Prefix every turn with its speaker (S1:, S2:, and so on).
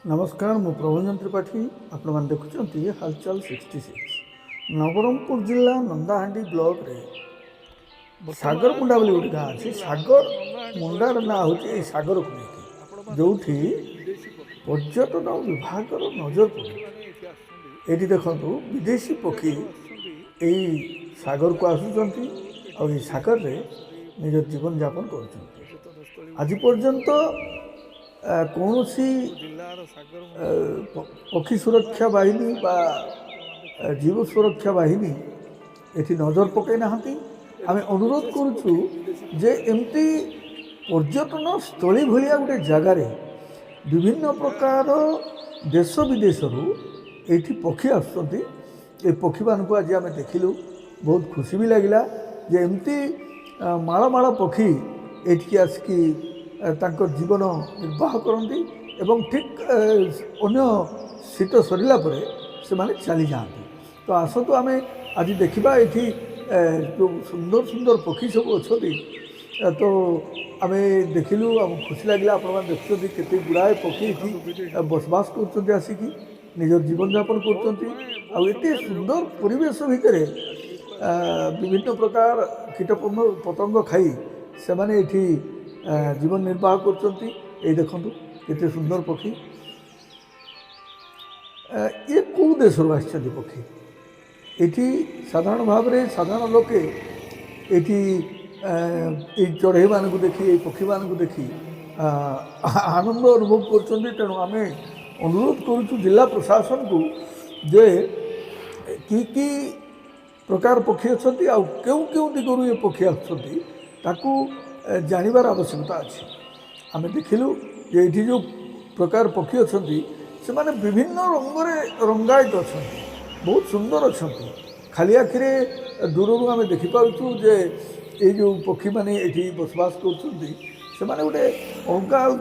S1: नमस्कार मु प्रभंजन त्रिपाठी आपण मैंने देखुं हालचाल 66 नवरंगपुर जिला नंदाहांडी ब्लॉक रे सागर मुंडा बोली गोटे गाँ अच्छी सागर मुंडार ना हूँ सागर को लेकिन जो पर्यटन विभाग नजर पड़े ये देखु विदेशी पक्षी यही सागर को आसुँच सागर रे निज जीवन यापन कर आज पर्यंत कौन सी पक्षी सुरक्षा बाहिनी बा जीव सुरक्षा बाहिनी ये नजर पकई ना आम अनुरोध करुचु जे एमती पर्यटन स्थली भाया गोटे जगार विभिन्न प्रकार देश विदेश ये पक्षी आसुँच पक्षी मान को आज आम देखिलु बहुत खुशी भी लगिला जे एमती माଳ माळ पक्षी ये आसिकी तांकर जीवन निर्वाह करती एवं ठीक अन्य शीत सरला से माने चली जाती। तो आसतु आम आज देखा ये जो सुंदर सुंदर पक्षी सब अच्छा तो आम देखिलु आम खुशी लगे आप देखते केते गुड़ाए पक्षी बसवास कर आसिकी निज जीवन यापन करते सुंदर परिवेश भितर विभिन्न प्रकार कीट पतंग खाई से माने ये जीवन निर्वाह कर देखु केते सुंदर पक्षी ये कौ देश आसछन्ति पक्षी ये साधारण भाव में साधारण लोके ये चढ़ई मान को देखी ये पक्षी मान को देखी आनंद अनुभव कर तेणु आम अनुरोध करुचु जिला प्रशासन को जे कि प्रकार पक्षी अच्छा क्यों क्यों दिगरू ये पक्षी आसु जानवर आवश्यकता अच्छी आम देखिलु ये जो प्रकार पक्षी अच्छा से माने विभिन्न रंगरे रंगायित अच्छा बहुत सुंदर अच्छा खाली आखिरे दूर आम देखिपुँ जे ये जो पक्षी मैंने ये बसवास कर गोटे अलग अलग